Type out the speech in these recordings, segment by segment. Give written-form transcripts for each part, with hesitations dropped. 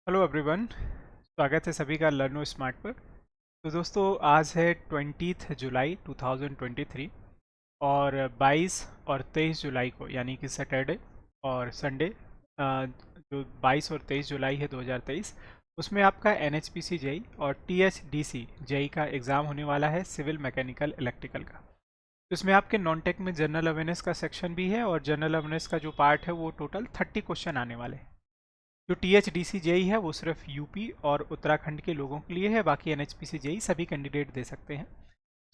Hello everyone. स्वागत है सभी का लर्नो स्मार्ट पर। तो दोस्तों आज है 20 जुलाई 2023 और 22 और 23 जुलाई को यानी कि सैटरडे और संडे जो 22 और 23 जुलाई है 2023 उसमें आपका NHPC जेई और THDC जेई का एग्ज़ाम होने वाला है सिविल मैकेनिकल इलेक्ट्रिकल का। तो इसमें आपके नॉन टेक में जनरल अवेयरनेस का सेक्शन भी है और जनरल अवेयरनेस का जो पार्ट है वो टोटल 30 क्वेश्चन आने वाले हैं। जो THDC जेई है वो सिर्फ यूपी और उत्तराखंड के लोगों के लिए है, बाकी NHPC जेई सभी कैंडिडेट दे सकते हैं।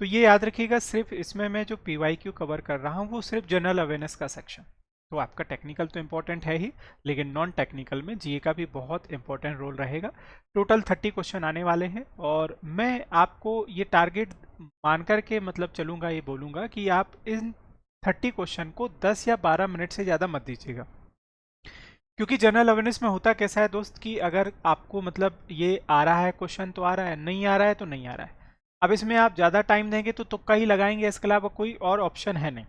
तो ये याद रखिएगा, सिर्फ इसमें मैं जो PYQ कवर कर रहा हूँ वो सिर्फ जनरल अवेयरनेस का सेक्शन। तो आपका टेक्निकल तो इम्पोर्टेंट है ही, लेकिन नॉन टेक्निकल में जीए का भी बहुत इंपॉर्टेंट रोल रहेगा। टोटल 30 क्वेश्चन आने वाले हैं और मैं आपको ये टारगेट मान करके मतलब चलूँगा, ये बोलूँगा कि आप इन 30 क्वेश्चन को 10 या 12 मिनट से ज़्यादा मत दीजिएगा। क्योंकि जनरल अवेयरनेस में होता कैसा है दोस्त कि अगर आपको मतलब ये आ रहा है क्वेश्चन तो आ रहा है, नहीं आ रहा है तो नहीं आ रहा है। अब इसमें आप ज़्यादा टाइम देंगे तो तुक्का ही लगाएंगे, इसके अलावा कोई और ऑप्शन है नहीं।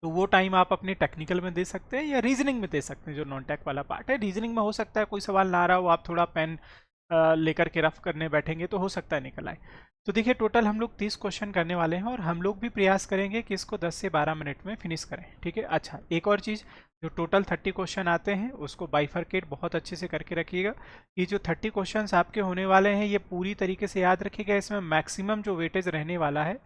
तो वो टाइम आप अपने टेक्निकल में दे सकते हैं या रीजनिंग में दे सकते हैं। जो नॉन टेक वाला पार्ट है, रीजनिंग में हो सकता है कोई सवाल ना आ रहा हो, आप थोड़ा पेन लेकर के रफ करने बैठेंगे तो हो सकता है निकल आए। तो देखिए टोटल हम लोग 30 क्वेश्चन करने वाले हैं और हम लोग भी प्रयास करेंगे कि इसको 10 से 12 मिनट में फिनिश करें, ठीक है। अच्छा, एक और चीज़, जो टोटल 30 क्वेश्चन आते हैं उसको बाइफरकेट बहुत अच्छे से करके रखिएगा। ये जो 30 क्वेश्चन आपके होने वाले हैं ये पूरी तरीके से याद रखिएगा। इसमें मैक्सिमम जो वेटेज रहने वाला है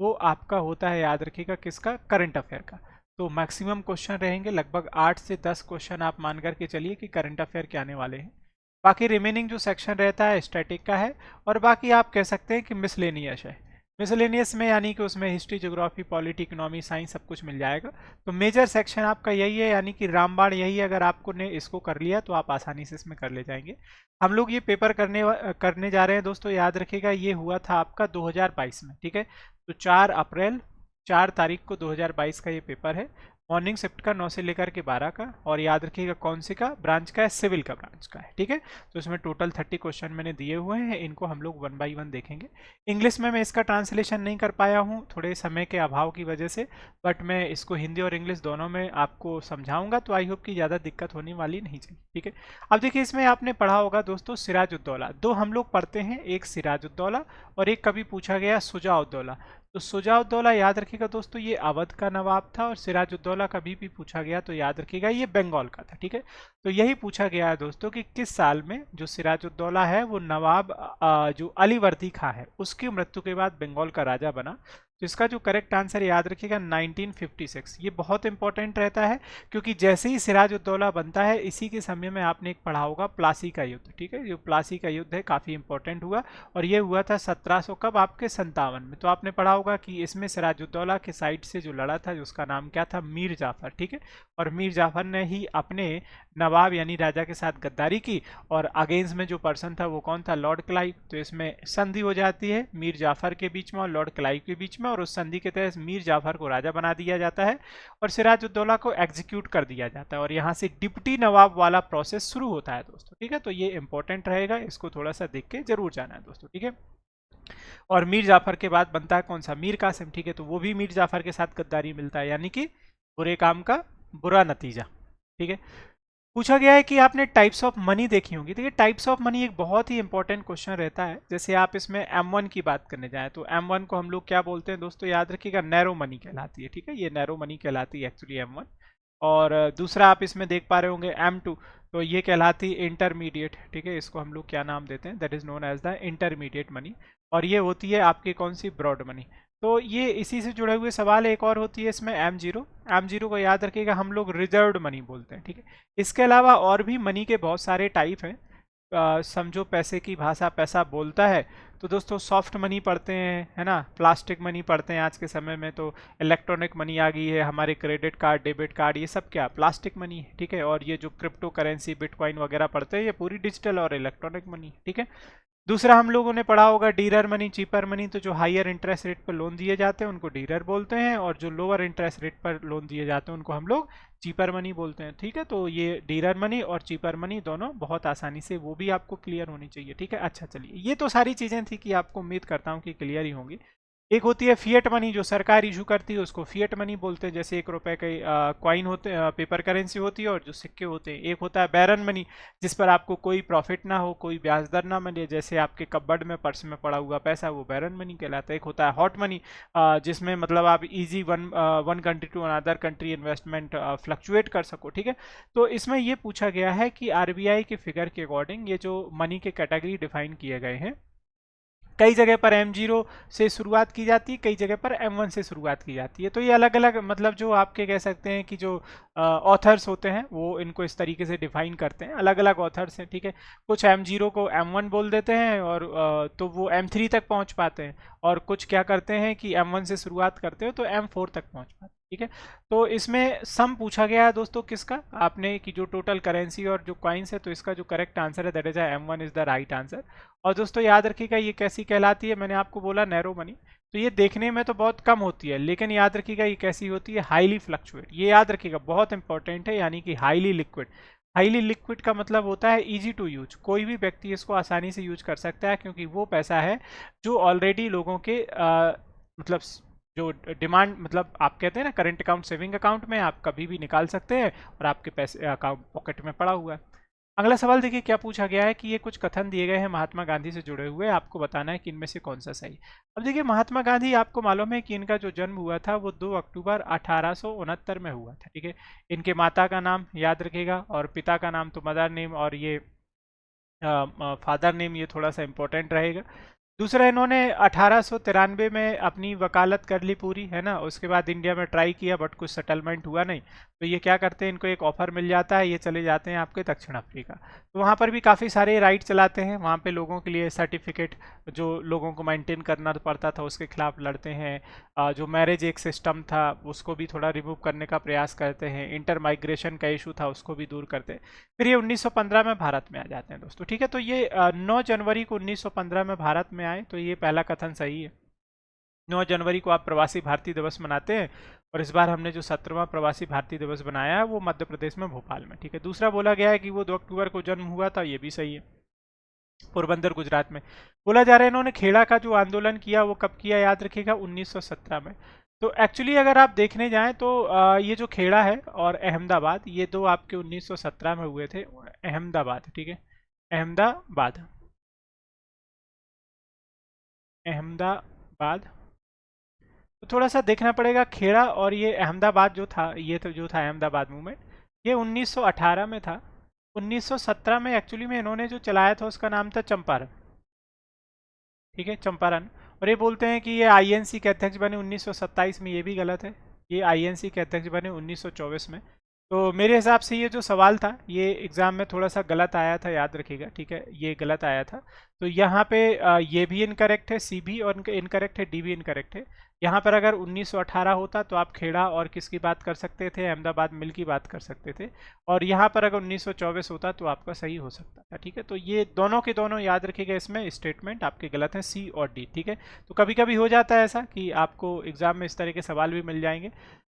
वो आपका होता है, याद रखिएगा, किसका, करंट अफेयर का। तो मैक्सिमम क्वेश्चन रहेंगे, लगभग 8 से 10 क्वेश्चन आप मान करके चलिए कि करंट अफेयर के आने वाले हैं। बाकी रिमेनिंग जो सेक्शन रहता है स्टैटिक का है, और बाकी आप कह सकते हैं कि मिसलेनियस है। मिसलेनियस में यानी कि उसमें history, geography, polity, economy, science सब कुछ मिल जाएगा। तो मेजर सेक्शन आपका यही है, यानी कि रामबाण यही है। अगर आपको ने इसको कर लिया तो आप आसानी से इसमें कर ले जाएंगे। हम लोग ये पेपर करने जा रहे हैं दोस्तों, याद रखिएगा ये हुआ था आपका 2022 में, ठीक है। तो 4 तारीख को 2022 का ये पेपर है। मॉर्निंग शिफ्ट का 9 से लेकर के 12 का, और याद रखिएगा कौन से का ब्रांच का है, सिविल का ब्रांच का है, ठीक है। तो इसमें टोटल 30 क्वेश्चन मैंने दिए हुए हैं, इनको हम लोग 1 बाई 1 देखेंगे। इंग्लिश में मैं इसका ट्रांसलेशन नहीं कर पाया हूँ थोड़े समय के अभाव की वजह से, बट मैं इसको हिंदी और इंग्लिश दोनों में आपको समझाऊंगा, तो आई होप कि ज़्यादा दिक्कत होने वाली नहीं चाहिए, ठीक है। अब देखिए इसमें आपने पढ़ा होगा दोस्तों सिराजुद्दौला, दो हम लोग पढ़ते हैं, एक सिराजुद्दौला और एक कभी पूछा गया शुजाउद्दौला। तो शुजाउद्दौला याद रखिएगा दोस्तों ये अवध का नवाब था, और सिराजुद्दौला कभी भी पूछा गया तो याद रखिएगा ये बंगाल का था, ठीक है। तो यही पूछा गया है दोस्तों कि किस साल में जो सिराजुद्दौला है वो नवाब जो अलीवर्दी खां है उसकी मृत्यु के बाद बंगाल का राजा बना। तो इसका जो करेक्ट आंसर याद रखिएगा 1956। ये बहुत इंपॉर्टेंट रहता है क्योंकि जैसे ही सिराजुद्दौला बनता है इसी के समय में आपने एक पढ़ा होगा प्लासी का युद्ध, ठीक है। जो प्लासी का युद्ध है काफ़ी इंपॉर्टेंट हुआ, और ये हुआ था 1700 कब, आपके 57 में। तो आपने पढ़ा होगा कि इसमें सिराजुद्दौला के साइड से जो लड़ा था उसका नाम क्या था, मीर जाफर, ठीक है। और मीर जाफर ने ही अपने नवाब यानी राजा के साथ गद्दारी की, और अगेंस्ट में जो पर्सन था वो कौन था, लॉर्ड क्लाइव। तो इसमें संधि हो जाती है मीर जाफर के बीच में और लॉर्ड क्लाइव के बीच में, और उस संधि के तहत मीर जाफर को राजा बना दिया जाता है और सिराजुद्दौला को एग्जीक्यूट कर दिया जाता है, और यहाँ से डिप्टी नवाब वाला प्रोसेस शुरू होता है दोस्तों, ठीक है। तो ये इंपॉर्टेंट रहेगा, इसको थोड़ा सा देख के जरूर जाना है दोस्तों, ठीक है। और मीर जाफर के बाद बनता है कौन सा, मीर कासिम, ठीक है। तो वो भी मीर जाफर के साथ गद्दारी मिलता है, यानी कि बुरे काम का बुरा नतीजा, ठीक है। पूछा गया है कि आपने टाइप्स ऑफ मनी देखी होंगी। देखिए टाइप्स ऑफ मनी एक बहुत ही इंपॉर्टेंट क्वेश्चन रहता है। जैसे आप इसमें M1 की बात करने जाएं तो M1 को हम लोग क्या बोलते हैं दोस्तों, याद रखिएगा नैरो मनी कहलाती है, ठीक है। ये नैरो मनी कहलाती है एक्चुअली M1। और दूसरा आप इसमें देख पा रहे होंगे M2, तो ये कहलाती है इंटरमीडिएट, ठीक है। इसको हम लोग क्या नाम देते हैं, that is known as the intermediate money. और ये होती है आपकी कौन सी, ब्रॉड मनी। तो ये इसी से जुड़े हुए सवाल एक और होती है इसमें M0 को याद रखिएगा हम लोग रिजर्व्ड मनी बोलते हैं, ठीक है। इसके अलावा और भी मनी के बहुत सारे टाइप हैं। समझो पैसे की भाषा पैसा बोलता है, तो दोस्तों सॉफ्ट मनी पढ़ते हैं, है ना, प्लास्टिक मनी पढ़ते हैं आज के समय में, तो इलेक्ट्रॉनिक मनी आ गई है, हमारे क्रेडिट कार्ड, डेबिट कार्ड, ये सब क्या प्लास्टिक मनी है, ठीक है। और ये जो क्रिप्टो करेंसी, बिटकॉइन वगैरह पढ़ते हैं ये पूरी डिजिटल और इलेक्ट्रॉनिक मनी, ठीक है। दूसरा हम लोगों ने पढ़ा होगा डीलर मनी, चीपर मनी। तो जो हायर इंटरेस्ट रेट पर लोन दिए जाते हैं उनको डीलर बोलते हैं, और जो लोअर इंटरेस्ट रेट पर लोन दिए जाते हैं उनको हम लोग चीपर मनी बोलते हैं, ठीक है। तो ये डीलर मनी और चीपर मनी दोनों बहुत आसानी से वो भी आपको क्लियर होनी चाहिए, ठीक है। अच्छा चलिए, ये तो सारी चीज़ें थी कि आपको उम्मीद करता हूँ कि क्लियर ही होंगी। एक होती है फिएट मनी जो सरकार इशू करती है, उसको फिएट मनी बोलते हैं, जैसे 1 रुपए के कॉइन होते हैं, पेपर करेंसी होती है, और जो सिक्के होते हैं। एक होता है बैरन मनी, जिस पर आपको कोई प्रॉफिट ना हो, कोई ब्याज दर ना मिले, जैसे आपके कपबर्ड में पर्स में पड़ा हुआ पैसा, वो बैरन मनी कहलाता है। एक होता है हॉट मनी, जिसमें मतलब आप easy one country to another country investment fluctuate कर सको, ठीक है। तो इसमें ये पूछा गया है कि आरबीआई के फिगर के अकॉर्डिंग ये जो मनी के कैटेगरी डिफाइन किए गए हैं, कई जगह पर M0 से शुरुआत की जाती है, कई जगह पर M1 से शुरुआत की जाती है। तो ये अलग अलग मतलब जो आपके कह सकते हैं कि जो ऑथर्स होते हैं वो इनको इस तरीके से डिफाइन करते हैं, अलग अलग ऑथर्स हैं, ठीक है। कुछ M0 को M1 बोल देते हैं, और तो वो M3 तक पहुंच पाते हैं, और कुछ क्या करते हैं कि M1 से शुरुआत करते हो तो M4 तक पहुंच पाते हैं, ठीक है। तो इसमें सम पूछा गया है दोस्तों किसका, आपने कि जो टोटल करेंसी और जो कॉइन्स है, तो इसका जो करेक्ट आंसर है that is M1 is the right answer. और दोस्तों याद रखिएगा ये कैसी कहलाती है, मैंने आपको बोला नैरो मनी, तो ये देखने में तो बहुत कम होती है, लेकिन याद रखिएगा ये कैसी होती है, हाईली फ्लक्चुएट। ये याद रखिएगा बहुत इंपॉर्टेंट है, यानी कि हाईली लिक्विड। हाईली लिक्विड का मतलब होता है इजी टू यूज, कोई भी व्यक्ति इसको आसानी से यूज कर सकता है, क्योंकि वो पैसा है जो ऑलरेडी लोगों के मतलब जो डिमांड, मतलब आप कहते हैं ना करंट अकाउंट सेविंग अकाउंट में आप कभी भी निकाल सकते हैं, और आपके पैसे अकाउंट पॉकेट में पड़ा हुआ है। अगला सवाल देखिए क्या पूछा गया है कि ये कुछ कथन दिए गए हैं महात्मा गांधी से जुड़े हुए, आपको बताना है कि इनमें से कौन सा सही। अब देखिए महात्मा गांधी, आपको मालूम है कि इनका जो जन्म हुआ था वो 2 अक्टूबर 1869 में हुआ था, ठीक है। इनके माता का नाम याद रखेगा, और पिता का नाम तो मदर नेम, और ये फादर नेम, ये थोड़ा सा इंपॉर्टेंट रहेगा। दूसरा, इन्होंने 1893 में अपनी वकालत कर ली पूरी, है ना। उसके बाद इंडिया में ट्राई किया बट कुछ सेटलमेंट हुआ नहीं, तो ये क्या करते हैं, इनको एक ऑफर मिल जाता है, ये चले जाते हैं आपके दक्षिण अफ्रीका। तो वहाँ पर भी काफ़ी सारे राइट चलाते हैं, वहाँ पे लोगों के लिए सर्टिफिकेट जो लोगों को मेंटेन करना पड़ता था उसके खिलाफ लड़ते हैं। जो मैरिज एक सिस्टम था उसको भी थोड़ा रिमूव करने का प्रयास करते हैं, इंटर माइग्रेशन का इशू था उसको भी दूर करते हैं। फिर ये 1915 में भारत में आ जाते हैं दोस्तों, ठीक है। तो ये 9 जनवरी को 1915 में भारत में आए, तो ये पहला कथन सही है। 9 जनवरी को आप प्रवासी भारतीय दिवस मनाते हैं, और इस बार हमने जो 17वां प्रवासी भारतीय दिवस बनाया है वो मध्य प्रदेश में भोपाल में, ठीक है। दूसरा बोला गया है कि वो 2 अक्टूबर को जन्म हुआ था, ये भी सही है, पोरबंदर गुजरात में। बोला जा रहा है इन्होंने खेड़ा का जो आंदोलन किया वो कब किया, याद रखिएगा 1917 में। तो एक्चुअली अगर आप देखने जाएं तो ये जो खेड़ा है और अहमदाबाद, ये दो आपके 1917 में हुए थे। अहमदाबाद, ठीक है, अहमदाबाद, अहमदाबाद। तो थोड़ा सा देखना पड़ेगा, खेड़ा और ये अहमदाबाद जो था, ये तो जो था अहमदाबाद मूवमेंट, ये 1918 में था। 1917 में एक्चुअली में इन्होंने जो चलाया था उसका नाम था चंपारण, ठीक है, चंपारण। और ये बोलते हैं कि ये आईएनसी के अध्यक्ष बने 1927 में, ये भी गलत है। ये आईएनसी के अध्यक्ष बने 1924 में। तो मेरे हिसाब से ये जो सवाल था ये एग्जाम में थोड़ा सा गलत आया था, याद रखिएगा, ठीक है, ये गलत आया था। तो यहाँ पे ये भी इनकरेक्ट है, सी भी, और इनकरेक्ट है, डी भी इनकरेक्ट है। यहाँ पर अगर 1918 होता तो आप खेड़ा और किसकी बात कर सकते थे, अहमदाबाद मिल की बात कर सकते थे। और यहाँ पर अगर 1924 होता तो आपका सही हो सकता था, ठीक है। तो ये दोनों के दोनों याद रखिएगा, इसमें स्टेटमेंट आपके गलत हैं, सी और डी, ठीक है। तो कभी कभी हो जाता है ऐसा कि आपको एग्जाम में इस तरह के सवाल भी मिल जाएंगे।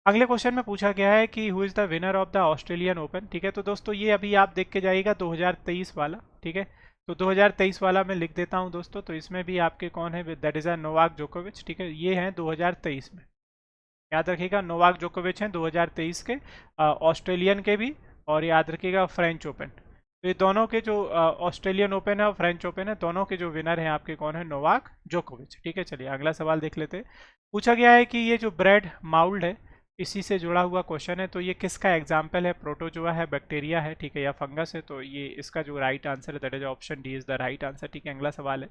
अगले क्वेश्चन में पूछा गया है कि who is the winner of the Australian open, ठीक है। तो दोस्तों ये अभी आप देख के जाइएगा 2023 वाला, ठीक है। तो 2023 वाला मैं लिख देता हूं दोस्तों, तो इसमें भी आपके कौन है, दैट इज नोवाक जोकोविच, ठीक है। ये हैं 2023 में, याद रखिएगा नोवाक जोकोविच हैं 2023 के, ऑस्ट्रेलियन के भी, और याद रखिएगा फ्रेंच ओपन। तो ये दोनों के जो ऑस्ट्रेलियन ओपन है और फ्रेंच ओपन है, दोनों के जो विनर हैं आपके कौन है, नोवाक जोकोविच, ठीक है। चलिए अगला सवाल देख लेते हैं। पूछा गया है कि ये जो ब्रेड माउल्ड है, इसी से जुड़ा हुआ क्वेश्चन है, तो ये किसका एग्जाम्पल है, प्रोटोजोआ है, बैक्टीरिया है, ठीक है, या फंगस है। तो ये इसका जो राइट आंसर है that is option D is the right answer, ठीक है। अगला सवाल है,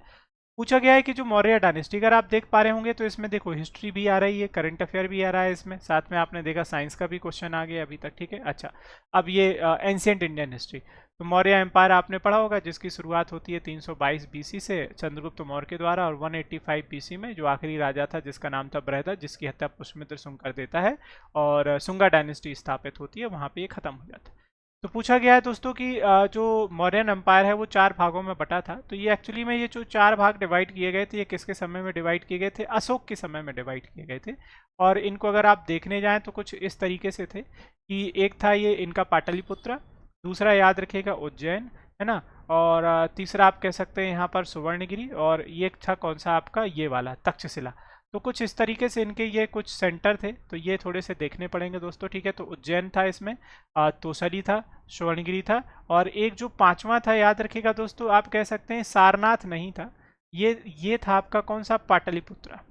पूछा गया है कि जो मौर्य डायनेस्टी, अगर आप देख पा रहे होंगे तो इसमें देखो हिस्ट्री भी आ रही है, करंट अफेयर भी आ रहा है इसमें, साथ में आपने देखा साइंस का भी क्वेश्चन आ गया अभी तक, ठीक है। अच्छा, अब ये एंशियंट इंडियन हिस्ट्री, तो मौर्य एम्पायर आपने पढ़ा होगा, जिसकी शुरुआत होती है 322 बीसी से चंद्रगुप्त मौर्य के द्वारा, और 185 बीसी में जो आखिरी राजा था जिसका नाम था बृहदत्त, जिसकी हत्या पुष्यमित्र शुंग कर देता है, और शुंगा डायनेस्टी स्थापित होती है, वहाँ पे ये खत्म हो जाता है। तो पूछा गया है दोस्तों कि जो मौर्यन एम्पायर है वो 4 भागों में बटा था, तो ये एक्चुअली में ये जो 4 भाग डिवाइड किए गए थे, ये किसके समय में डिवाइड किए गए थे, अशोक के समय में डिवाइड किए गए थे। और इनको अगर आप देखने जाएं तो कुछ इस तरीके से थे कि एक था ये इनका पाटलिपुत्र, दूसरा याद रखिएगा उज्जैन, है ना, और तीसरा आप कह सकते हैं यहाँ पर सुवर्णगिरी, और ये था कौन सा आपका, ये वाला तक्षशिला। तो कुछ इस तरीके से इनके ये कुछ सेंटर थे, तो ये थोड़े से देखने पड़ेंगे दोस्तों, ठीक है। तो उज्जैन था इसमें, तोसली था, स्वर्णगिरी था, और एक जो पांचवा था याद रखिएगा दोस्तों, आप कह सकते हैं सारनाथ नहीं था, ये था आपका कौन सा, पाटलिपुत्रा।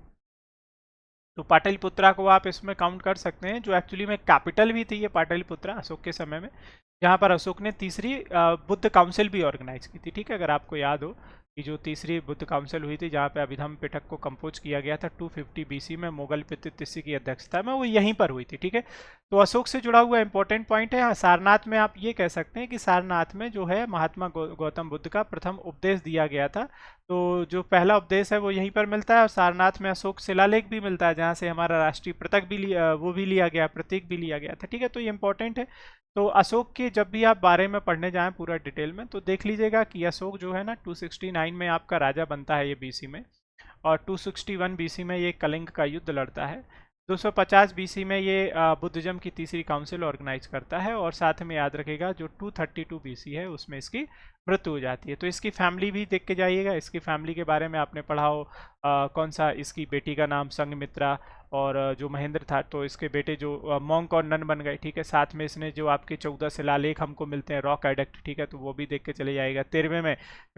तो पाटलिपुत्रा को आप इसमें काउंट कर सकते हैं, जो एक्चुअली में कैपिटल भी थी ये पाटलिपुत्रा अशोक के समय में, जहाँ पर अशोक ने तीसरी बुद्ध काउंसिल भी ऑर्गेनाइज की थी, ठीक है। अगर आपको याद हो कि जो तीसरी बुद्ध काउंसिल हुई थी, जहाँ पे अभिधम्म पिटक को कंपोज किया गया था 250 बीसी में मुगल पितितसी की अध्यक्षता में, वो यहीं पर हुई थी, ठीक है। तो अशोक से जुड़ा हुआ इंपॉर्टेंट पॉइंट है। हाँ, सारनाथ में आप ये कह सकते हैं कि सारनाथ में जो है महात्मा गौतम बुद्ध का प्रथम उपदेश दिया गया था। तो जो पहला उपदेश है वो यहीं पर मिलता है, और सारनाथ में अशोक शिलालेख भी मिलता है, जहाँ से हमारा राष्ट्रीय पृथक भी वो भी लिया गया, प्रतीक भी लिया गया था, ठीक है। तो ये इंपॉर्टेंट है। तो अशोक के जब भी आप बारे में पढ़ने जाएं पूरा डिटेल में, तो देख लीजिएगा कि अशोक जो है ना 269 में आपका राजा बनता है ये बीसी में, और 261 बीसी में ये कलिंग का युद्ध लड़ता है। 250 बीसी में ये बुद्धिज्म की तीसरी काउंसिल ऑर्गेनाइज करता है, और साथ में याद रखेगा जो 232 बीसी है उसमें इसकी मृत्यु हो जाती है। तो इसकी फैमिली भी देख के जाइएगा, इसकी फैमिली के बारे में आपने पढ़ा हो, कौन सा, इसकी बेटी का नाम संघमित्रा, और जो महेंद्र था तो इसके बेटे जो मॉन्क और नन बन गए, ठीक है। साथ में इसने जो आपके 14 शिलालेख हमको मिलते हैं, रॉक एडक्ट, ठीक है, तो वो भी देख के चले जाएगा। 13वें में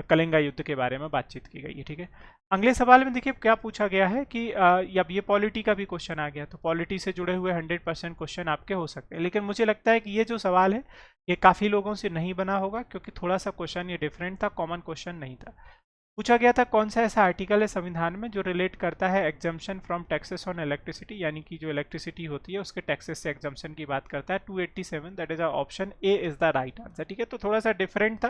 कलिंगा युद्ध के बारे में बातचीत की गई है, ठीक है। अगले सवाल में देखिए क्या पूछा गया है कि अब ये पॉलिटी का भी क्वेश्चन आ गया, तो पॉलिटी से जुड़े हुए 100% क्वेश्चन आपके हो सकते हैं, लेकिन मुझे लगता है कि ये जो सवाल है ये काफ़ी लोगों से नहीं बना होगा, क्योंकि थोड़ा सा क्वेश्चन ये डिफरेंट था, कॉमन क्वेश्चन नहीं था। पूछा गया था कौन सा ऐसा आर्टिकल है संविधान में जो रिलेट करता है exemption from taxes on electricity, यानी कि जो इलेक्ट्रिसिटी होती है उसके टैक्सेस से एग्जम्पशन की बात करता है। 287, that is option A is the right answer, ठीक है। तो थोड़ा सा डिफरेंट था,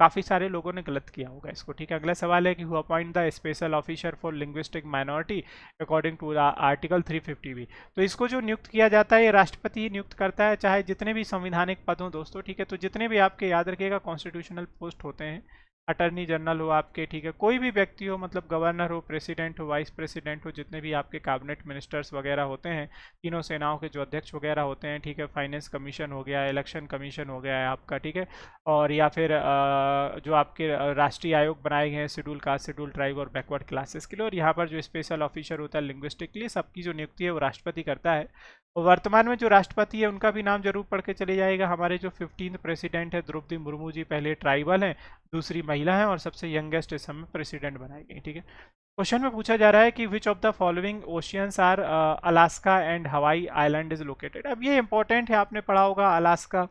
काफी सारे लोगों ने गलत किया होगा इसको, ठीक है। अगला सवाल है कि who appoint the special officer for linguistic minority according to the article 350 B. तो इसको जो नियुक्त किया जाता है ये राष्ट्रपति ही नियुक्त करता है, चाहे जितने भी संवैधानिक पद हों दोस्तों, ठीक है। तो जितने भी आपके याद रखिएगा कॉन्स्टिट्यूशनल पोस्ट होते हैं, अटर्नी जनरल हो आपके, ठीक है, कोई भी व्यक्ति हो, मतलब गवर्नर हो, प्रेसिडेंट हो, वाइस प्रेसिडेंट हो, जितने भी आपके कैबिनेट मिनिस्टर्स वगैरह होते हैं, तीनों सेनाओं के जो अध्यक्ष वगैरह होते हैं, ठीक है, फाइनेंस कमीशन हो गया, इलेक्शन कमीशन हो गया है आपका, ठीक है, और या फिर जो आपके राष्ट्रीय आयोग बनाए गए हैं शेड्यूल कास्ट, शेड्यूल ट्राइब और बैकवर्ड क्लासेस के लिए, और यहाँ पर जो स्पेशल ऑफिसर होता है लिंग्विस्टिक के लिए, सबकी जो नियुक्ति है वो राष्ट्रपति करता है। और वर्तमान में जो राष्ट्रपति है उनका भी नाम जरूर पढ़ के चले जाएगा। हमारे जो 15th प्रेसिडेंट है द्रौपदी मुर्मू जी, पहले ट्राइबल हैं, दूसरी महिला है, और सबसे यंगेस्ट इस समय प्रेसिडेंट बनाई गई, ठीक है। क्वेश्चन में पूछा जा रहा है कि which of the following oceans are Alaska and Hawaii island is located. अब ये इंपॉर्टेंट है, आपने पढ़ा होगा अलास्का,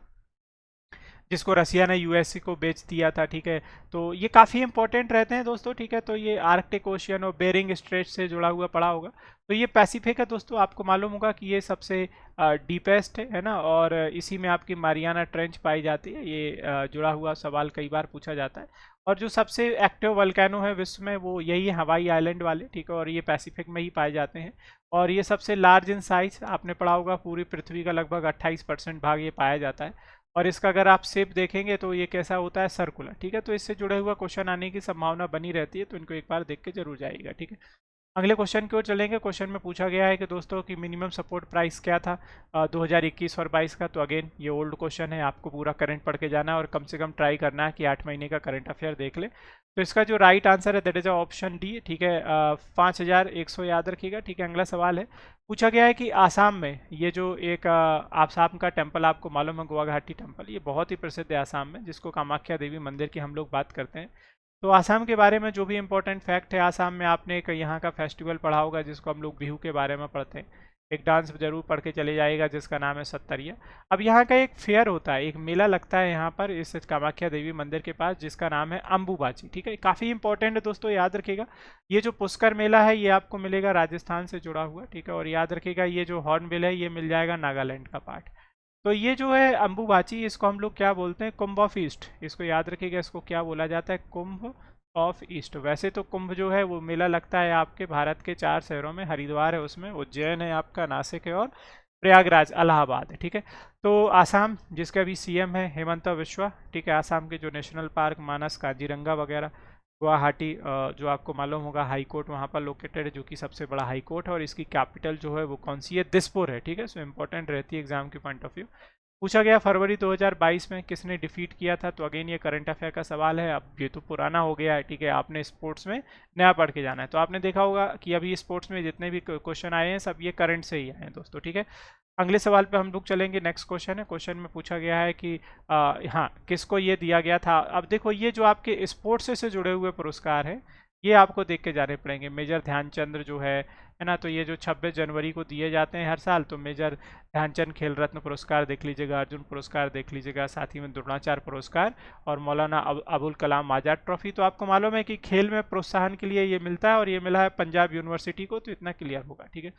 जिसको रसिया ने यूएसए को बेच दिया था, ठीक है। तो ये काफ़ी इंपॉर्टेंट रहते हैं दोस्तों, ठीक है। तो ये आर्कटिक ओशियन और बेरिंग स्ट्रेट से जुड़ा हुआ पड़ा होगा। तो ये पैसिफिक है दोस्तों, आपको मालूम होगा कि ये सबसे डीपेस्ट है ना, और इसी में आपकी मारियाना ट्रेंच पाई जाती है। ये जुड़ा हुआ सवाल कई बार पूछा जाता है। और जो सबसे एक्टिव वल्केनो है विश्व में वो यही है, हवाई आइलैंड वाले, ठीक है, और ये पैसिफिक में ही पाए जाते हैं। और ये सबसे लार्ज इन साइज, आपने पढ़ा होगा पूरी पृथ्वी का लगभग 28% भाग ये पाया जाता है। और इसका अगर आप शेप देखेंगे तो ये कैसा होता है, सर्कुलर, ठीक है। तो इससे जुड़े हुआ क्वेश्चन आने की संभावना बनी रहती है, तो इनको एक बार देख के जरूर जाइएगा, ठीक है। अगले क्वेश्चन की ओर चलेंगे। क्वेश्चन में पूछा गया है कि दोस्तों कि मिनिमम सपोर्ट प्राइस क्या था 2021 और 22 का। तो अगेन ये ओल्ड क्वेश्चन है, आपको पूरा करंट पढ़ के जाना है, और कम से कम ट्राई करना है कि 8 महीने का करंट अफेयर देख ले। तो इसका जो राइट आंसर है दैट इज ऑप्शन डी, ठीक है। 5100 याद रखिएगा, ठीक है। अगला सवाल है, पूछा गया है कि आसाम में ये जो एक आसाम का टेम्पल आपको मालूम है, गुवाहाटी टेम्पल, ये बहुत ही प्रसिद्ध है आसाम में, जिसको कामाख्या देवी मंदिर की हम लोग बात करते हैं। तो आसाम के बारे में जो भी इंपॉर्टेंट फैक्ट है, आसाम में आपने एक यहाँ का फेस्टिवल पढ़ा होगा जिसको हम लोग बिहू के बारे में पढ़ते हैं, एक डांस जरूर पढ़ के चले जाएगा जिसका नाम है सत्तरिया। अब यहाँ का एक फेयर होता है, एक मेला लगता है यहाँ पर इस कामाख्या देवी मंदिर के पास, जिसका नाम है अम्बुबाची, ठीक है। काफ़ी इंपॉर्टेंट है दोस्तों, याद रखिएगा। ये जो पुष्कर मेला है ये आपको मिलेगा राजस्थान से जुड़ा हुआ, ठीक है। और याद रखिएगा ये जो हॉर्नबिल है ये मिल जाएगा नागालैंड का पार्ट। तो ये जो है अम्बुबाची, इसको हम लोग क्या बोलते हैं, कुंभ ऑफ ईस्ट, इसको याद रखिएगा, इसको क्या बोला जाता है, कुंभ ऑफ ईस्ट। वैसे तो कुंभ जो है वो मेला लगता है आपके भारत के 4 शहरों में, हरिद्वार है उसमें, उज्जैन है आपका, नासिक है, और प्रयागराज इलाहाबाद है, ठीक है। तो आसाम जिसका भी सीएम है हेमंत बिस्वा, ठीक है। आसाम के जो नेशनल पार्क मानस, काजीरंगा वगैरह, गुवाहाटी जो आपको मालूम होगा हाई कोर्ट वहाँ पर लोकेटेड है, जो कि सबसे बड़ा हाई कोर्ट है, और इसकी कैपिटल जो है वो कौन सी है, दिसपुर है, ठीक है। सो इंपॉर्टेंट रहती है एग्जाम के पॉइंट ऑफ व्यू। पूछा गया फरवरी 2022 में किसने डिफीट किया था, तो अगेन ये करंट अफेयर का सवाल है। अब ये तो पुराना हो गया है, ठीक है, आपने स्पोर्ट्स में नया पढ़ के जाना है। तो आपने देखा होगा कि अभी स्पोर्ट्स में जितने भी क्वेश्चन आए हैं सब ये करंट से ही आए हैं दोस्तों, ठीक है। अगले सवाल पे हम लोग चलेंगे। नेक्स्ट क्वेश्चन है, क्वेश्चन में पूछा गया है कि हाँ किसको ये दिया गया था। अब देखो ये जो आपके स्पोर्ट्स से जुड़े हुए पुरस्कार हैं ये आपको देख के जाने पड़ेंगे। मेजर ध्यानचंद जो है ना, तो ये जो 26 जनवरी को दिए जाते हैं हर साल, तो मेजर ध्यानचंद खेल रत्न पुरस्कार देख लीजिएगा, अर्जुन पुरस्कार देख लीजिएगा, साथ ही में द्रोणाचार्य पुरस्कार और मौलाना अबुल कलाम आज़ाद ट्रॉफी। तो आपको मालूम है कि खेल में प्रोत्साहन के लिए ये मिलता है और ये मिला है पंजाब यूनिवर्सिटी को, तो इतना क्लियर होगा, ठीक है।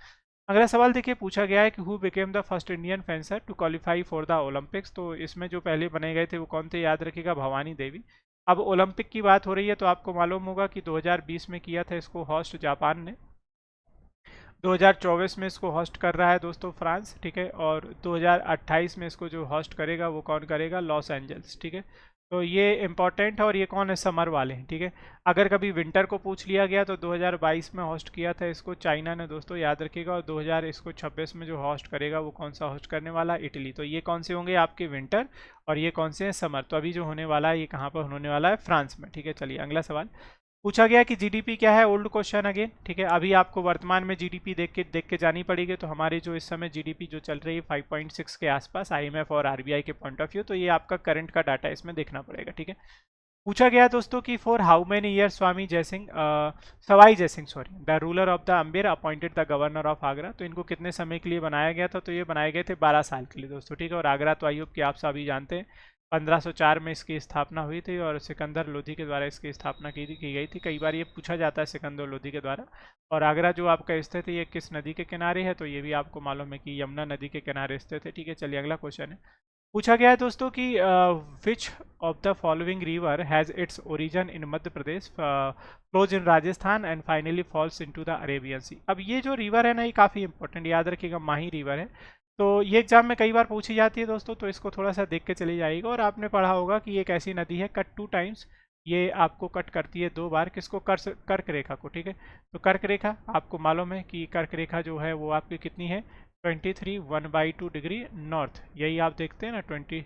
अगला सवाल देखिए, पूछा गया है कि who became the first Indian fencer to qualify for the Olympics. तो इसमें जो पहले बने गए थे वो कौन थे, याद रखिएगा, भवानी देवी। अब ओलंपिक की बात हो रही है तो आपको मालूम होगा कि 2020 में किया था इसको होस्ट जापान ने, 2024 में इसको होस्ट कर रहा है दोस्तों फ्रांस, ठीक है, और 2028 में इसको जो होस्ट करेगा वो कौन करेगा, लॉस एंजल्स, ठीक है। तो ये इंपॉर्टेंट है और ये कौन है, समर वाले हैं, ठीक है। अगर कभी विंटर को पूछ लिया गया तो 2022 में होस्ट किया था इसको चाइना ने दोस्तों, याद रखिएगा, और 2026 में जो होस्ट करेगा वो कौन सा होस्ट करने वाला, इटली। तो ये कौन से होंगे आपके विंटर और ये कौन से हैं समर। तो अभी जो होने वाला है ये कहाँ पर होने वाला है, फ्रांस में, ठीक है। चलिए अगला सवाल पूछा गया कि जीडीपी क्या है, ओल्ड क्वेश्चन अगेन, ठीक है। अभी आपको वर्तमान में जीडीपी देख के जानी पड़ेगी। तो हमारी जो इस समय जीडीपी जो चल रही है 5.6 के आसपास आईएमएफ और आरबीआई के पॉइंट ऑफ व्यू, तो ये आपका करंट का डाटा इसमें देखना पड़ेगा, ठीक है। पूछा गया दोस्तों कि फॉर हाउ मेनी ईयर स्वामी Jai Singh Sawai Jai Singh sorry the ruler of the Amber appointed the governor of Agra. तो इनको कितने समय के लिए बनाया गया था, तो ये बनाए गए थे 12 साल के लिए दोस्तों, ठीक है। और आगरा तो आयोग की आप सभी जानते हैं 1504 में इसकी स्थापना हुई थी और सिकंदर लोधी के द्वारा इसकी स्थापना की गई थी। कई बार ये पूछा जाता है सिकंदर लोधी के द्वारा। और आगरा जो आपका स्थित है ये किस नदी के किनारे है, तो ये भी आपको मालूम है कि यमुना नदी के किनारे स्थित है, ठीक है। चलिए अगला क्वेश्चन है, पूछा गया है दोस्तों कि which of the following river has its origin in Madhya Pradesh, flows in Rajasthan and finally falls into the Arabian sea. अब ये जो रिवर है ना ये काफ़ी इंपॉर्टेंट, याद रखिएगा, माही रिवर है। तो ये एग्जाम में कई बार पूछी जाती है दोस्तों, तो इसको थोड़ा सा देख के चले जाइएगा। और आपने पढ़ा होगा कि एक ऐसी नदी है कट 2 टाइम्स, ये आपको कट करती है 2 बार, किसको, कर्क रेखा को, ठीक है। तो कर्क रेखा आपको मालूम है कि कर्क रेखा जो है वो आपकी कितनी है, 23 1/2 डिग्री नॉर्थ, यही आप देखते हैं ना 20,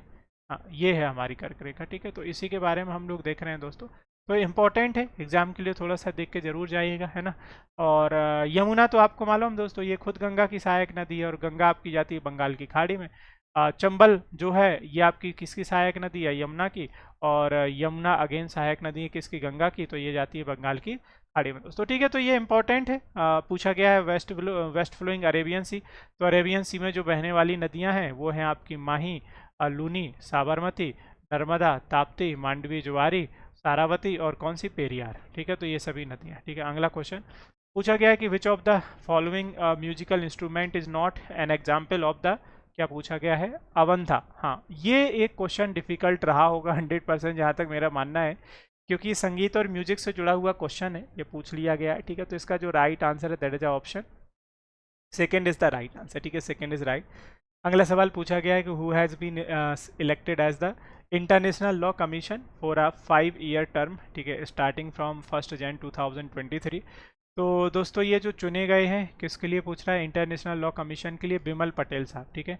हाँ ये है हमारी कर्क रेखा, ठीक है। तो इसी के बारे में हम लोग देख रहे हैं दोस्तों। तो इंपॉर्टेंट है एग्जाम के लिए, थोड़ा सा देख के जरूर जाइएगा, है ना। और यमुना तो आपको मालूम दोस्तों ये खुद गंगा की सहायक नदी है और गंगा आपकी जाती है बंगाल की खाड़ी में। चंबल जो है ये आपकी किसकी सहायक नदी है, यमुना की। और यमुना अगेन सहायक नदी है किसकी, गंगा की, तो ये जाती है बंगाल की खाड़ी में दोस्तों, ठीक है। तो ये इंपॉर्टेंट है। पूछा गया है वेस्ट फ्लोइंग अरेबियन सी। तो अरेबियन सी में जो बहने वाली नदियां हैं वो हैं आपकी माही, लूनी, साबरमती, नर्मदा, ताप्ती, मांडवी, जुआरी, सारावती और कौन सी, पेरियार, ठीक है। तो ये सभी नदियां, ठीक है। अगला क्वेश्चन पूछा गया है कि which of the following musical instrument is not an example of the, क्या पूछा गया है, अवंथा। हाँ ये एक क्वेश्चन डिफिकल्ट रहा होगा 100%, जहाँ तक मेरा मानना है, क्योंकि संगीत और म्यूजिक से जुड़ा हुआ क्वेश्चन है, ये पूछ लिया गया है, ठीक है। तो इसका जो राइट आंसर है that is option second is the right answer, ठीक है, सेकेंड इज राइट। अगला सवाल पूछा गया है कि who has been elected as the International Law Commission for a 5-year term, ठीक है, स्टार्टिंग फ्रॉम 1 Jan 2023। तो दोस्तों ये जो चुने गए हैं किसके लिए पूछ रहा है, इंटरनेशनल लॉ कमीशन के लिए, बिमल पटेल साहब, ठीक है।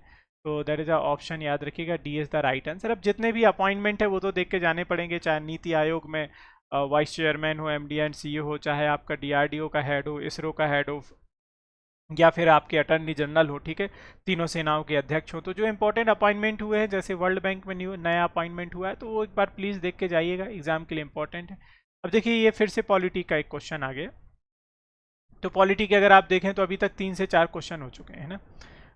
तो दैट इज अ ऑप्शन, याद रखिएगा, D is the right answer. अब जितने भी अपॉइंटमेंट है वो तो देख के जाने पड़ेंगे, चाहे नीति आयोग में वाइस चेयरमैन हो, एमडी एंड सीईओ हो, चाहे आपका डीआरडीओ का हेड हो, इसरो का हेड हो, या फिर आपके अटर्नी जनरल हो, ठीक है, तीनों सेनाओं के अध्यक्ष हो। तो जो इंपॉर्टेंट अपॉइंटमेंट हुए हैं, जैसे वर्ल्ड बैंक में नया अपॉइंटमेंट हुआ है, तो वो एक बार प्लीज़ देख के जाइएगा, एग्जाम के लिए इंपॉर्टेंट है। अब देखिए ये फिर से पॉलिटी का एक क्वेश्चन आ गया। तो पॉलिटी के अगर आप देखें तो अभी तक 3 से 4 क्वेश्चन हो चुके हैं ना।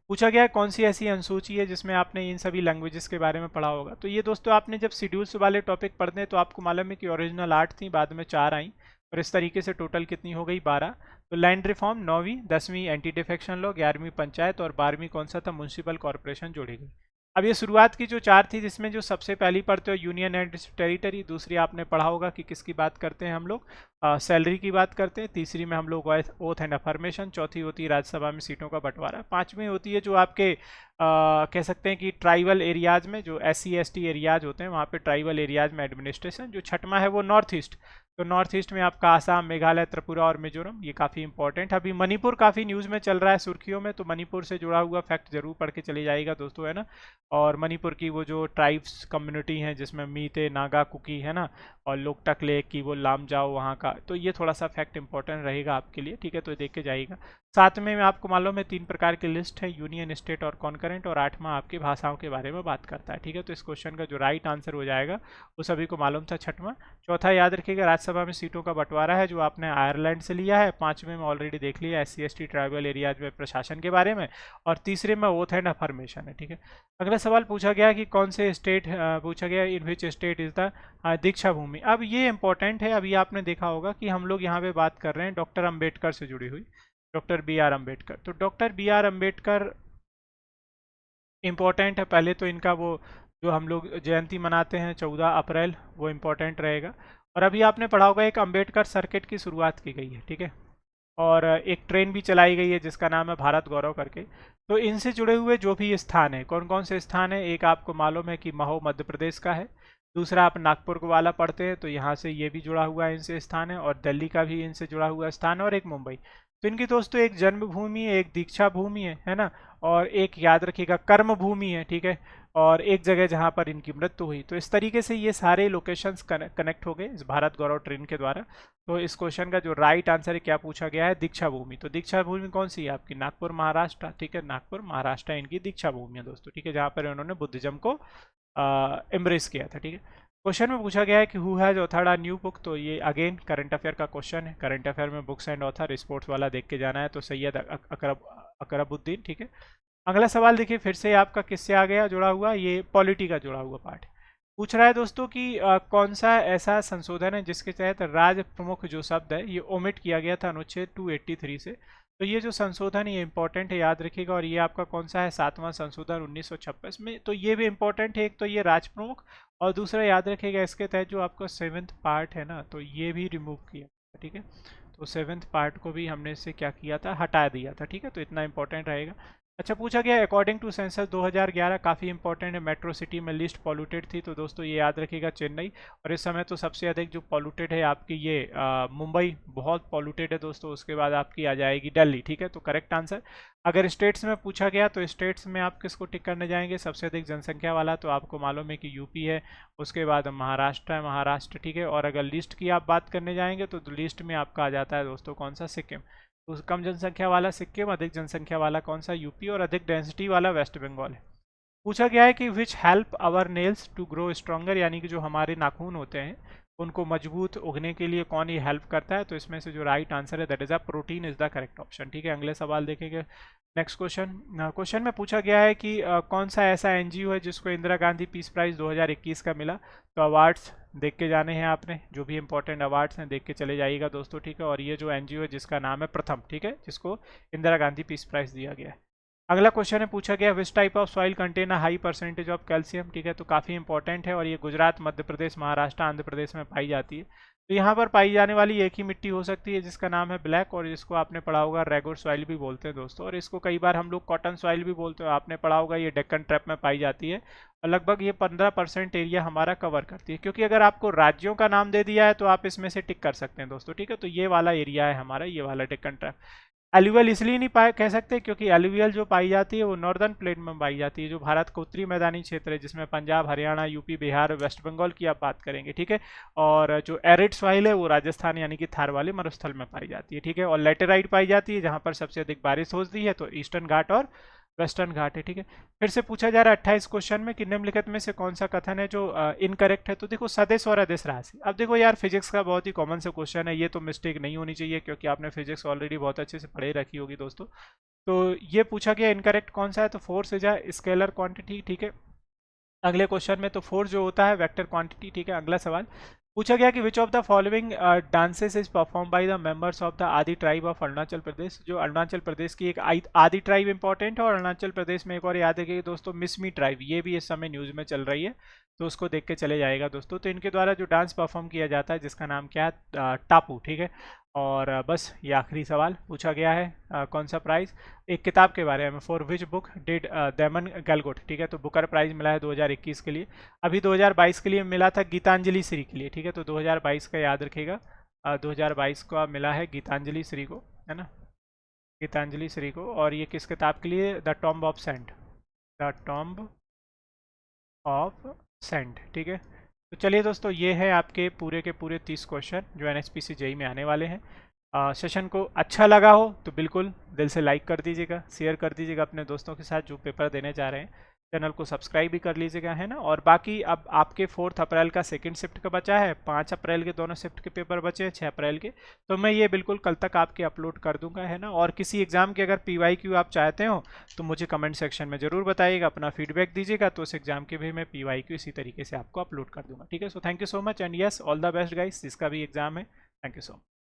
पूछा गया है कौन सी ऐसी अनुसूची है जिसमें आपने इन सभी लैंग्वेजेस के बारे में पढ़ा होगा। तो ये दोस्तों आपने जब शेड्यूल्स वाले टॉपिक पढ़ते हैं तो आपको मालूम है कि ओरिजिनल 8 थी, बाद में 4 आई, और इस तरीके से टोटल कितनी हो गई, 12। तो लैंड रिफॉर्म 9वीं, 10वीं एंटी डिफेक्शन लॉ, 11वीं पंचायत और 12वीं कौन सा था, म्यूनसिपल कॉर्पोरेशन जोड़ी गई। अब ये शुरुआत की जो 4 थी, जिसमें जो सबसे पहली पढ़ते हो यूनियन एंड टेरिटरी, दूसरी आपने पढ़ा होगा कि किसकी बात करते हैं हम लोग, सैलरी की बात करते हैं, तीसरी में हम लोग ओथ एंड अफर्मेशन, चौथी होती है राज्यसभा में सीटों का बंटवारा, पांचवी होती है जो आपके कह सकते हैं कि ट्राइबल एरियाज में जो SC ST एरियाज होते हैं वहाँ पे ट्राइबल एरियाज में एडमिनिस्ट्रेशन, जो छठवां है वो नॉर्थ ईस्ट। तो नॉर्थ ईस्ट में आपका आसाम, मेघालय, त्रिपुरा और मिजोरम, ये काफ़ी इंपॉर्टेंट। अभी मणिपुर काफ़ी न्यूज़ में चल रहा है सुर्खियों में, तो मणिपुर से जुड़ा हुआ फैक्ट जरूर पढ़ के चले जाएगा दोस्तों, है ना। और मणिपुर की वो जो ट्राइब्स कम्युनिटी हैं जिसमें मीते, नागा, कुकी, है ना, और लोकटक लेक की वो लामजाओ वहाँ का, तो ये थोड़ा सा फैक्ट इंपॉर्टेंट रहेगा आपके लिए, ठीक है, तो देख के जाइएगा। सातवें में आपको मालूम है 3 प्रकार की लिस्ट है, यूनियन, स्टेट और कॉन्करेंट, और 8वां आपकी भाषाओं के बारे में बात करता है, ठीक है। तो इस क्वेश्चन का जो राइट आंसर हो जाएगा वो सभी को मालूम था, 6वां। चौथा याद रखिएगा, राज्यसभा में सीटों का बंटवारा है जो आपने आयरलैंड से लिया है। 5वें में ऑलरेडी देख लिया, SC/ST ट्राइबल एरियाज में प्रशासन के बारे में। और तीसरे में ओथ एंड अफर्मेशन है, ठीक है। अगला सवाल पूछा गया कि कौन से स्टेट, पूछा गया इन विच स्टेट इज द दीक्षा भूमि। अब ये इंपॉर्टेंट है, अभी आपने देखा होगा कि हम लोग यहाँ पे बात कर रहे हैं डॉक्टर अम्बेडकर से जुड़ी हुई, डॉक्टर BR अम्बेडकर। तो डॉक्टर BR अम्बेडकर इम्पोर्टेंट है। पहले तो इनका वो जो हम लोग जयंती मनाते हैं 14 अप्रैल, वो इम्पोर्टेंट रहेगा। और अभी आपने पढ़ा होगा एक अम्बेडकर सर्किट की शुरुआत की गई है, ठीक है, और एक ट्रेन भी चलाई गई है जिसका नाम है भारत गौरव करके। तो इनसे जुड़े हुए जो भी स्थान है, कौन कौन से स्थान है, एक आपको मालूम है कि महो मध्य प्रदेश का है। दूसरा आप नागपुर को वाला पढ़ते हैं तो यहाँ से ये भी जुड़ा हुआ है इनसे स्थान है, और दिल्ली का भी इनसे जुड़ा हुआ स्थान है, और एक मुंबई। तो इनकी दोस्तों एक जन्मभूमि है, एक दीक्षा भूमि है ना, और एक याद रखिएगा कर्म भूमि है, ठीक है, और एक जगह जहाँ पर इनकी मृत्यु हुई। तो इस तरीके से ये सारे लोकेशंस कनेक्ट हो गए इस भारत गौरव ट्रेन के द्वारा। तो इस क्वेश्चन का जो राइट आंसर है क्या पूछा गया है, दीक्षा भूमि। तो दीक्षा भूमि कौन सी है आपकी, नागपुर महाराष्ट्र, ठीक है, नागपुर महाराष्ट्र इनकी दीक्षा भूमि है दोस्तों, ठीक है, जहाँ पर इन्होंने बुद्धिज्म को एम्ब्रेस किया था, ठीक है। क्वेश्चन में पूछा गया है कि who has authored a new book. तो ये अगेन करंट अफेयर का क्वेश्चन है। करंट अफेयर में बुक्स एंड ऑथर स्पोर्ट्स वाला देख के जाना है, तो सैयद अकरबुद्दीन, ठीक है। अगला सवाल देखिए, फिर से आपका किससे आ गया जुड़ा हुआ, ये पॉलिटी का जुड़ा हुआ पार्ट है। पूछ रहा है दोस्तों कि कौन सा ऐसा संशोधन है जिसके तहत राज प्रमुख जो शब्द है ये ओमिट किया गया था अनुच्छेद 283 से। तो ये जो संशोधन है ये इंपॉर्टेंट है, याद रखिएगा। और ये आपका कौन सा है, 7वां संशोधन 1926 में। तो ये भी इंपॉर्टेंट है, एक तो ये राज प्रमुख, और दूसरा याद रखिएगा इसके तहत जो आपका 7th पार्ट है ना, तो ये भी रिमूव किया, ठीक है। तो 7th पार्ट को भी हमने इससे क्या किया था, हटा दिया था, ठीक है। तो इतना इंपॉर्टेंट रहेगा। अच्छा, पूछा गया अकॉर्डिंग टू सेंसस 2011, काफ़ी इंपॉर्टेंट है, मेट्रो सिटी में लिस्ट पॉल्यूटेड थी। तो दोस्तों ये याद रखिएगा चेन्नई, और इस समय तो सबसे अधिक जो पॉल्यूटेड है आपकी ये मुंबई बहुत पॉल्यूटेड है दोस्तों। उसके बाद आपकी आ जाएगी दिल्ली, ठीक है। तो करेक्ट आंसर। अगर स्टेट्स में पूछा गया तो स्टेट्स में आप किसको टिक करने जाएंगे, सबसे अधिक जनसंख्या वाला, तो आपको मालूम है कि यूपी है, उसके बाद महाराष्ट्र है, महाराष्ट्र, ठीक है। और अगर लिस्ट की आप बात करने जाएंगे तो लिस्ट में आपका आ जाता है दोस्तों कौन सा, सिक्किम। तो कम जनसंख्या वाला सिक्किम, अधिक जनसंख्या वाला कौन सा, यूपी, और अधिक डेंसिटी वाला वेस्ट बंगाल है। पूछा गया है कि which help our nails to grow stronger, यानी कि जो हमारे नाखून होते हैं उनको मजबूत उगने के लिए कौन ये हेल्प करता है। तो इसमें से जो राइट आंसर है that is a protein is the correct option, ठीक है। अगले सवाल देखेंगे। नेक्स्ट क्वेश्चन में पूछा गया है कि कौन सा ऐसा एनजीओ है जिसको इंदिरा गांधी पीस प्राइज 2021 का मिला। तो अवार्ड्स देख के जाने हैं आपने, जो भी इंपॉर्टेंट अवार्ड्स हैं देख के चले जाइएगा दोस्तों, ठीक है। और ये जो एनजीओ है जिसका नाम है प्रथम, ठीक है, जिसको इंदिरा गांधी पीस प्राइज दिया गया है। अगला क्वेश्चन है, पूछा गया which type of soil contain high percentage of calcium, ठीक है। तो काफ़ी इंपॉर्टेंट है, और ये गुजरात, मध्य प्रदेश, महाराष्ट्र, आंध्र प्रदेश में पाई जाती है। तो यहाँ पर पाई जाने वाली एक ही मिट्टी हो सकती है जिसका नाम है ब्लैक, और जिसको आपने पढ़ा होगा रेगुर सॉइल भी बोलते हैं दोस्तों। और इसको कई बार हम लोग कॉटन सॉइल भी बोलते हैं, आपने पढ़ा होगा। ये डेक्कन ट्रैप में पाई जाती है, और लगभग ये 15% एरिया हमारा कवर करती है। क्योंकि अगर आपको राज्यों का नाम दे दिया है तो आप इसमें से टिक कर सकते हैं दोस्तों, ठीक है। तो ये वाला एरिया है हमारा, ये वाला डेक्कन ट्रैप। एलुवियल इसलिए नहीं पाए कह सकते क्योंकि एलुवियल जो पाई जाती है वो नॉर्दर्न प्लेट में पाई जाती है, जो भारत का उत्तरी मैदानी क्षेत्र है, जिसमें पंजाब, हरियाणा, यूपी, बिहार, वेस्ट बंगाल की आप बात करेंगे, ठीक है। और जो एरिड सॉइल है वो राजस्थान यानी कि थार वाले मरुस्थल में पाई जाती है, ठीक है। और लेटेराइट पाई जाती है जहाँ पर सबसे अधिक बारिश होती है, तो ईस्टर्न घाट और वेस्टर्न घाट है, ठीक है। फिर से पूछा जा रहा है 28 क्वेश्चन में कि निम्नलिखित में से कौन सा कथन है जो इनकरेक्ट है। तो देखो सदिश और अदिश राशि। अब देखो यार, फिजिक्स का बहुत ही कॉमन सा क्वेश्चन है, ये तो मिस्टेक नहीं होनी चाहिए क्योंकि आपने फिजिक्स ऑलरेडी बहुत अच्छे से पढ़े रखी होगी दोस्तों। तो ये पूछा गया इनकरेक्ट कौन सा है, तो force is a scalar quantity, ठीक है। अगले क्वेश्चन में तो फोर्स जो होता है वेक्टर क्वांटिटी, ठीक है। अगला सवाल पूछा गया कि which of the following dances is perform by the members of the आदि ट्राइब ऑफ अरुणाचल प्रदेश। जो अरुणाचल प्रदेश की एक आदि ट्राइब इंपॉर्टेंट है, और अरुणाचल प्रदेश में एक और याद रखिए दोस्तों मिसमी ट्राइब, ये भी इस समय न्यूज़ में चल रही है, तो उसको देख के चले जाएगा दोस्तों। तो इनके द्वारा जो डांस परफॉर्म किया जाता है जिसका नाम क्या है, टापू, ठीक है। और बस ये आखिरी सवाल पूछा गया है। कौन सा प्राइज़? एक किताब के बारे में, फॉर विच बुक डिड दैमन गैलगोट, ठीक है। तो बुकर प्राइज़ मिला है 2021 के लिए। अभी 2022 के लिए मिला था गीतांजलि श्री के लिए, ठीक है। तो 2022 का याद रखिएगा, 2022 का मिला है गीतांजलि श्री को, है ना, गीतांजलि श्री को। और ये किस किताब के लिए? The tomb of saint, the tomb of saint, ठीक है। तो चलिए दोस्तों, ये है आपके पूरे के पूरे 30 क्वेश्चन जो एनएचपीसी जेईई में आने वाले हैं। सेशन को अच्छा लगा हो तो बिल्कुल दिल से लाइक कर दीजिएगा, शेयर कर दीजिएगा अपने दोस्तों के साथ जो पेपर देने जा रहे हैं। चैनल को सब्सक्राइब भी कर लीजिएगा, है ना। और बाकी अब आपके 4 अप्रैल का सेकंड शिफ्ट का बचा है, 5 अप्रैल के दोनों शिफ्ट के पेपर बचे हैं, 6 अप्रैल के। तो मैं ये बिल्कुल कल तक आपके अपलोड कर दूंगा, है ना। और किसी एग्जाम के अगर पीवाईक्यू आप चाहते हो तो मुझे कमेंट सेक्शन में ज़रूर बताइएगा, अपना फीडबैक दीजिएगा, तो उस एग्जाम के भी मैं पीवाईक्यू इसी तरीके से आपको अपलोड कर दूंगा, ठीक है। So thank you so much and yes, all the best guys, जिसका भी एग्जाम है। Thank you so much.